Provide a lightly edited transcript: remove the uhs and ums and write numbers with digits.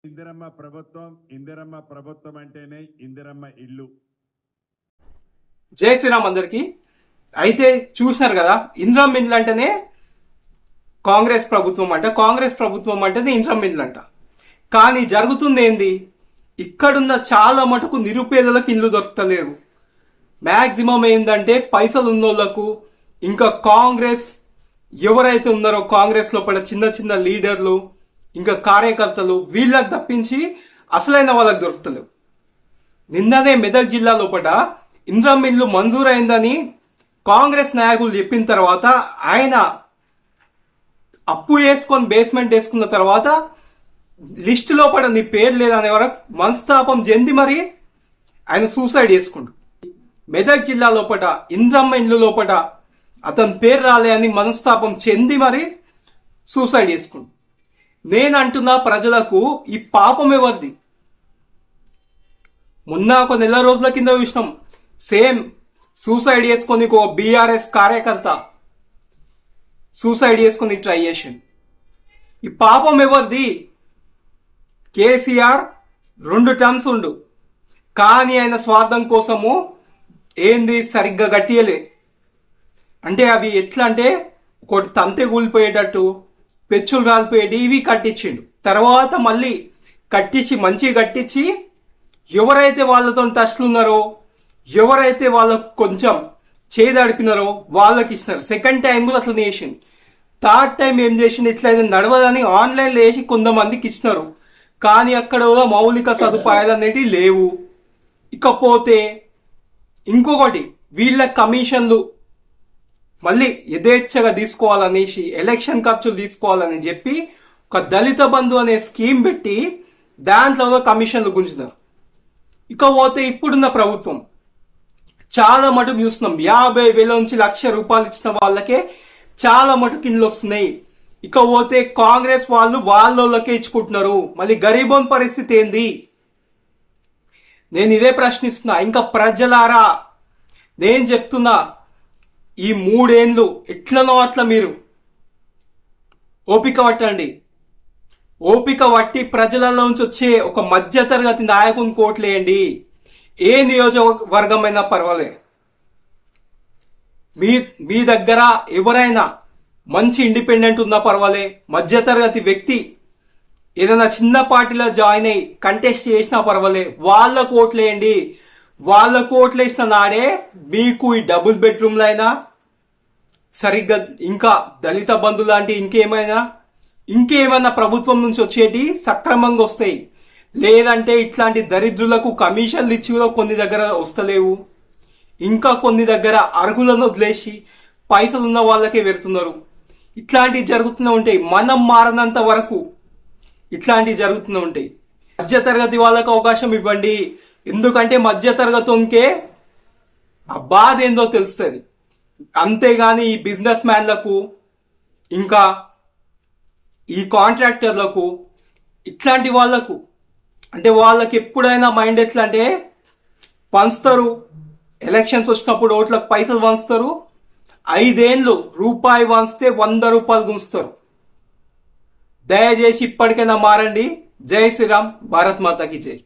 ఇందిరమ్మ ప్రభుత్వం అంటేనే ఇందిరమ్మ ఇల్లు. జై శ్రీరామ్ అందరికి. అయితే చూసినారు కదా, ఇందిరమ్మ ఇల్లు అంటేనే కాంగ్రెస్ ప్రభుత్వం అంట, కాంగ్రెస్ ప్రభుత్వం అంటేనే ఇందిరమ్మ ఇల్లు అంట. కానీ జరుగుతుంది ఏంది, ఇక్కడున్న చాలా మటుకు నిరుపేదలకు ఇల్లు దొరకలేవు. మ్యాక్సిమం ఏంటంటే పైసలు ఉన్నోళ్లకు, ఇంకా కాంగ్రెస్ ఎవరైతే ఉన్నారో కాంగ్రెస్ లోపల చిన్న చిన్న లీడర్లు ఇంకా కార్యకర్తలు, వీళ్ళకి తప్పించి అసలైన వాళ్ళకి దొరుకుతలేవు. నిన్ననే మెదక్ జిల్లా లోపల ఇందిరమ్మ ఇల్లు మంజూరైందని కాంగ్రెస్ నాయకులు చెప్పిన తర్వాత ఆయన అప్పు వేసుకొని బేస్మెంట్ వేసుకున్న తర్వాత లిస్ట్ లోపల నీ పేరు లేదనే వరకు మనస్తాపం చెంది మరి ఆయన సూసైడ్ చేసుకుంటు. మెదక్ జిల్లా లోపల ఇందిరమ్మ ఇల్లు లోపల అతని పేరు రాలే అని మనస్తాపం చెంది మరి సూసైడ్ చేసుకుంటు. నేను అంటున్నా ప్రజలకు, ఈ పాపం ఎవరిది? మొన్న ఒక నెల రోజుల కింద చూసినాం, సేమ్ సూసైడ్ చేసుకొని ఒక బీఆర్ఎస్ కార్యకర్త సూసైడ్ చేసుకుని ట్రై చేసిండు. ఈ పాపం ఎవరిది? కేసీఆర్ 2 టర్మ్స్ ఉండు, కానీ ఆయన స్వార్థం కోసము ఏంది సరిగ్గా గట్టియలే. అంటే అవి ఎట్లా అంటే ఒకటి తంతె కూలిపోయేటట్టు, పెచ్చులు రాలిపోయేటి ఇవి కట్టించిండు. తర్వాత మళ్ళీ కట్టించి మంచిగా కట్టించి ఎవరైతే వాళ్ళతో టచ్లు ఉన్నారో, ఎవరైతే వాళ్ళకు కొంచెం చేదడిపినారో వాళ్ళకి ఇచ్చినారు. సెకండ్ టైం కూడా అట్లా చేసిండు. థర్డ్ టైం ఏం చేసిండు, ఇట్లా నడవదని ఆన్లైన్లో వేసి కొంతమందికి ఇచ్చినారు. కానీ అక్కడ కూడా మౌలిక సదుపాయాలు అనేటివి లేవు. ఇకపోతే ఇంకొకటి, వీళ్ళ కమిషన్లు మళ్ళీ యథేచ్ఛగా తీసుకోవాలనేసి, ఎలక్షన్ ఖర్చులు తీసుకోవాలని చెప్పి ఒక దళిత బంధు అనే స్కీమ్ పెట్టి దాంట్లో కమిషన్లు గుంజుతారు. ఇకపోతే ఇప్పుడున్న ప్రభుత్వం చాలా మటుకు చూస్తున్నాం, 50,000 నుంచి ₹1,00,000 ఇచ్చిన వాళ్ళకే చాలా మటుకు ఇల్లు వస్తున్నాయి. ఇకపోతే కాంగ్రెస్ వాళ్ళు వాళ్ళకే ఇచ్చుకుంటున్నారు. మళ్ళీ గరీబోన్ పరిస్థితి ఏంది? నేను ఇదే ప్రశ్నిస్తున్నా. ఇంకా ప్రజలారా, నేను చెప్తున్నా, ఈ 3 ఏళ్ళు ఎట్లనో అట్లా మీరు ఓపిక పట్టండి. ఓపిక పట్టి ప్రజలలో నుంచి వచ్చే ఒక మధ్యతరగతి నాయకుని కోట్లేయండి. ఏ నియోజకవర్గమైనా పర్వాలే. మీ దగ్గర ఎవరైనా మంచి ఇండిపెండెంట్ ఉన్నా పర్వాలే, మధ్యతరగతి వ్యక్తి ఏదైనా చిన్న పార్టీలో జాయిన్ అయ్యి కంటెస్ట్ చేసినా పర్వాలే, వాళ్ళ కోట్లేయండి. వాళ్ళ కోట్లేసిన నాడే మీకు ఈ డబుల్ బెడ్రూమ్లు అయినా సరిగ్గా, ఇంకా దళిత బంధు లాంటి ఇంకేమైనా ప్రభుత్వం నుంచి వచ్చేటి సక్రమంగా వస్తాయి. లేదంటే ఇట్లాంటి దరిద్రులకు కమిషన్లు ఇచ్చి కూడా కొన్ని దగ్గర వస్తలేవు. ఇంకా కొన్ని దగ్గర అర్హులను వదిలేసి పైసలు ఉన్న వాళ్ళకే వెళ్తున్నారు. ఇట్లాంటివి జరుగుతూనే ఉంటాయి. మనం మారనంత వరకు ఇట్లాంటివి జరుగుతూనే ఉంటాయి. మధ్యతరగతి వాళ్ళకు అవకాశం ఇవ్వండి. ఎందుకంటే మధ్యతరగతికే ఆ బాధ ఏందో తెలుస్తుంది. అంతేగాని ఈ బిజినెస్ మ్యాన్లకు, ఇంకా ఈ కాంట్రాక్టర్లకు, ఇట్లాంటి వాళ్లకు, అంటే వాళ్ళకి ఎప్పుడైనా మైండ్ ఎట్లా అంటే పంచుతారు. ఎలక్షన్స్ వచ్చినప్పుడు ఓట్లకు పైసలు వంచుతారు. 5 ఏళ్ళు రూపాయి వంచితే ₹100 గుంచుతారు. దయచేసి ఇప్పటికైనా మారండి. జై శ్రీరామ్. భారత్ మాతాకి జై.